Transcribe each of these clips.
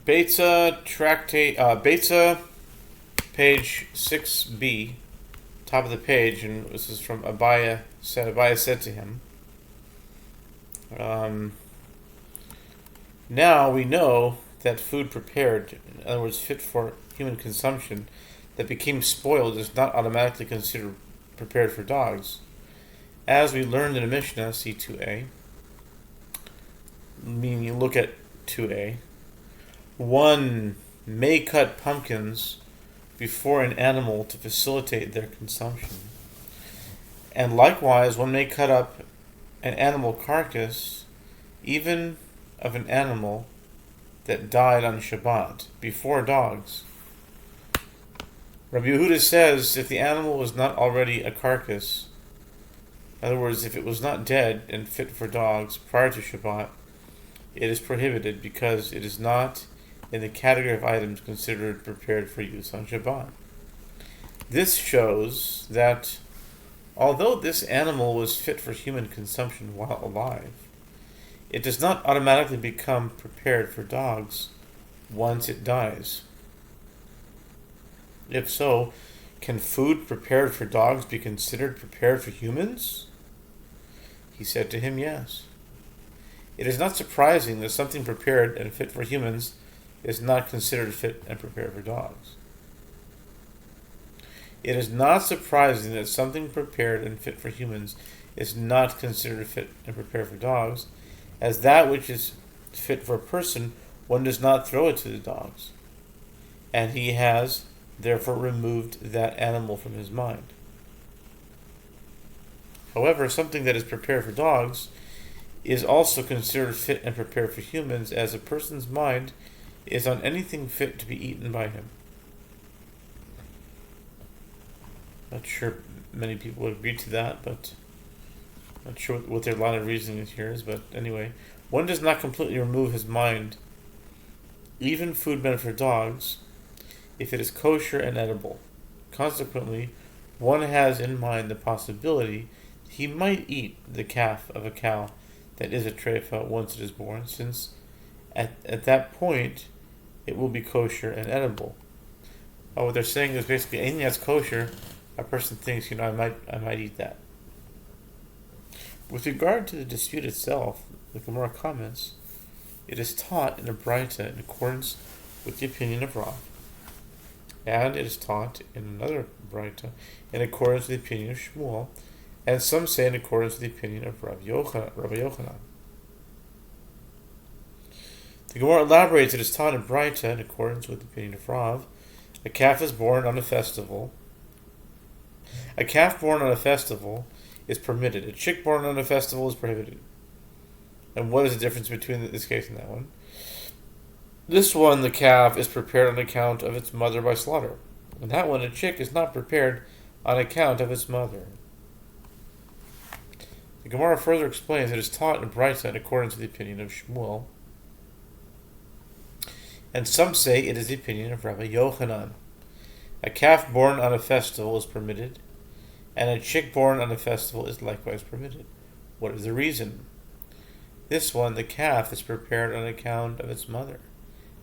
Beitzah tractate, Beitzah, page 6b, top of the page, and this is from Abaye said to him, now we know that food prepared, in other words, fit for human consumption, that became spoiled is not automatically considered prepared for dogs. As we learned in the Mishnah, see 2a, meaning you look at 2a, one may cut pumpkins before an animal to facilitate their consumption. And likewise, one may cut up an animal carcass, even of an animal that died on Shabbat, before dogs. Rabbi Yehuda says if the animal was not already a carcass, in other words, if it was not dead and fit for dogs prior to Shabbat, it is prohibited because it is not in the category of items considered prepared for use on Shabbat. This shows that although this animal was fit for human consumption while alive, it does not automatically become prepared for dogs once it dies. If so, can food prepared for dogs be considered prepared for humans? He said to him, yes. It is not surprising that something prepared and fit for humans is not considered fit and prepared for dogs. It is not surprising that something prepared and fit for humans is not considered fit and prepared for dogs, as that which is fit for a person, one does not throw it to the dogs, and he has therefore removed that animal from his mind. However, something that is prepared for dogs is also considered fit and prepared for humans, as a person's mind is on anything fit to be eaten by him. Not sure many people would agree to that, but not sure what their line of reasoning here is, but anyway, one does not completely remove his mind, even food meant for dogs, if it is kosher and edible. Consequently, one has in mind the possibility he might eat the calf of a cow that is a treifa once it is born, since at that point it will be kosher and edible. What they're saying is basically anything that's kosher, a person thinks, I might eat that. With regard to the dispute itself, the Gemara comments, it is taught in a Beitzah in accordance with the opinion of Rav, and it is taught in another Beitzah in accordance with the opinion of Shmuel, and some say in accordance with the opinion of Rabbi Yochanan. The Gemara elaborates it is taught in Beitzah in accordance with the opinion of Rav. A calf is born on a festival. A calf born on a festival is permitted. A chick born on a festival is prohibited. And what is the difference between this case and that one? This one, the calf, is prepared on account of its mother by slaughter. And that one, a chick, is not prepared on account of its mother. The Gemara further explains it is taught in Beitzah in accordance with the opinion of Shmuel. And some say it is the opinion of Rabbi Yochanan. A calf born on a festival is permitted, and a chick born on a festival is likewise permitted. What is the reason? This one, the calf, is prepared on account of its mother,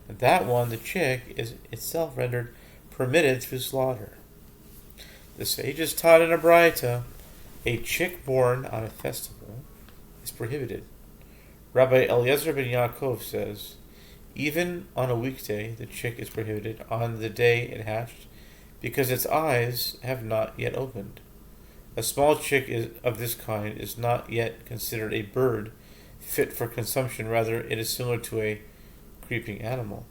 and that one, the chick, is itself rendered permitted through slaughter. The sages taught in a Beitzah, a chick born on a festival is prohibited. Rabbi Eliezer ben Yaakov says, even on a weekday, the chick is prohibited on the day it hatched, because its eyes have not yet opened. A small chick of this kind is not yet considered a bird fit for consumption. Rather, it is similar to a creeping animal.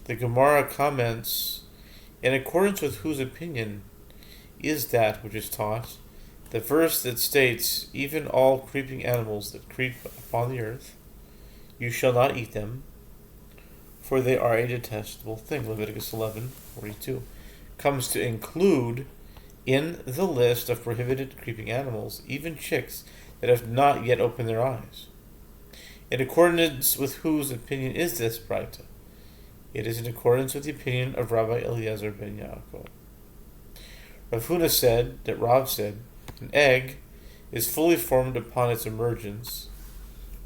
The Gemara comments, in accordance with whose opinion is that which is taught, the verse that states, even all creeping animals that creep upon the earth, you shall not eat them, for they are a detestable thing, Leviticus 11:42, comes to include in the list of prohibited creeping animals even chicks that have not yet opened their eyes. In accordance with whose opinion is this Beitzah? It is in accordance with the opinion of Rabbi Eliezer ben Yaakov. Rav Huna said that Rav said, an egg is fully formed upon its emergence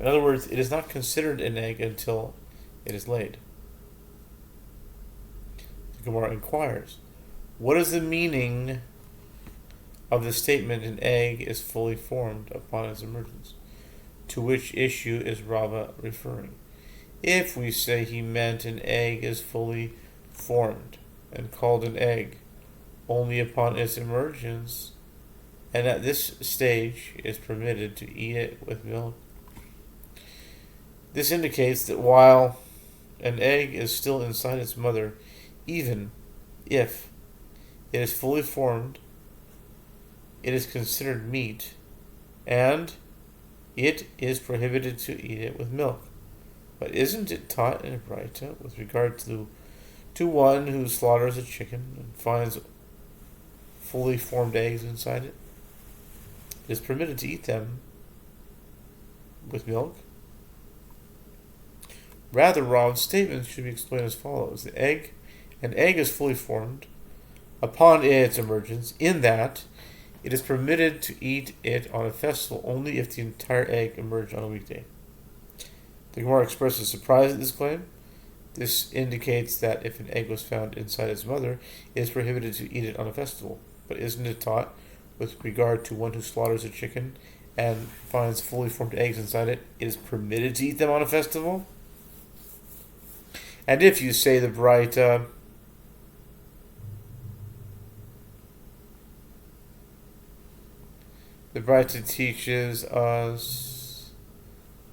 In other words, it is not considered an egg until it is laid. The Gemara inquires, what is the meaning of the statement an egg is fully formed upon its emergence? To which issue is Rava referring? If we say he meant an egg is fully formed and called an egg only upon its emergence, and at this stage is permitted to eat it with milk, this indicates that while an egg is still inside its mother, even if it is fully formed, it is considered meat, and it is prohibited to eat it with milk. But isn't it taught in a Beitzah with regard to one who slaughters a chicken and finds fully formed eggs inside it? It is permitted to eat them with milk? Rather, Rav's statement should be explained as follows. An egg is fully formed upon its emergence, in that it is permitted to eat it on a festival only if the entire egg emerged on a weekday. The Gemara expresses surprise at this claim. This indicates that if an egg was found inside its mother, it is prohibited to eat it on a festival. But isn't it taught with regard to one who slaughters a chicken and finds fully formed eggs inside it, it is permitted to eat them on a festival? And if you say the Beitzah teaches us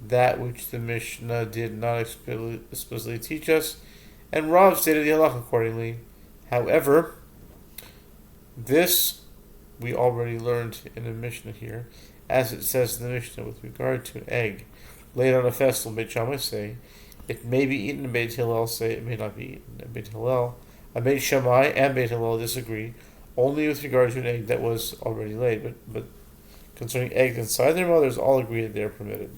that which the Mishnah did not explicitly teach us, and Rav stated the halakha accordingly. However, this we already learned in the Mishnah here, as it says in the Mishnah with regard to an egg laid on a festival. Beit Shammai say it may be eaten, and Beit Hillel say it may not be eaten. And Beit Shammai and Beit Hillel disagree only with regard to an egg that was already laid, but concerning eggs inside their mothers, all agree that they are permitted.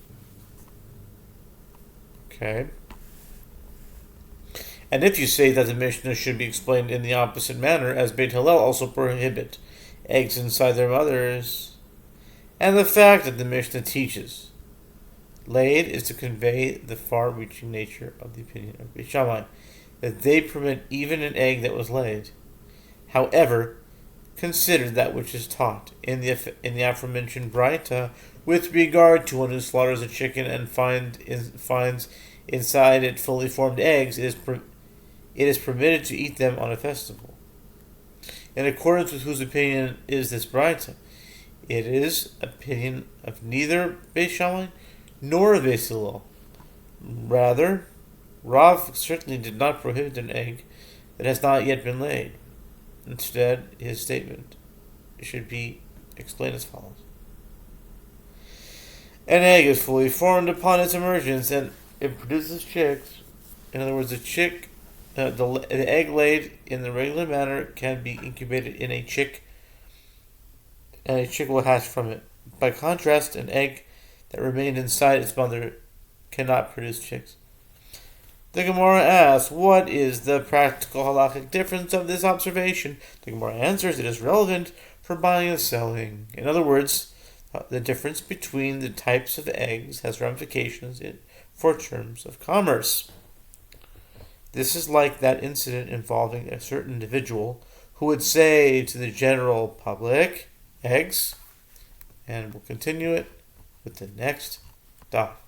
Okay. And if you say that the Mishnah should be explained in the opposite manner, as Beit Hillel also prohibit eggs inside their mothers, and the fact that the Mishnah teaches laid is to convey the far-reaching nature of the opinion of Beit Shammai, that they permit even an egg that was laid. However, consider that which is taught in the aforementioned Beitzah with regard to one who slaughters a chicken and finds inside it fully formed eggs. It is permitted to eat them on a festival. In accordance with whose opinion is this Beitzah? It is opinion of neither Beit Shammai nor of Beit Hillel. Rather, Rav certainly did not prohibit an egg that has not yet been laid. Instead, his statement should be explained as follows. An egg is fully formed upon its emergence, and it produces chicks. In other words, the egg laid in the regular manner can be incubated in a chick, and a chick will hatch from it. By contrast, an egg that remained inside its mother cannot produce chicks. The Gemara asks, what is the practical halakhic difference of this observation? The Gemara answers, it is relevant for buying and selling. In other words, the difference between the types of eggs has ramifications for terms of commerce. This is like that incident involving a certain individual who would say to the general public, eggs, and we'll continue it with the next dot.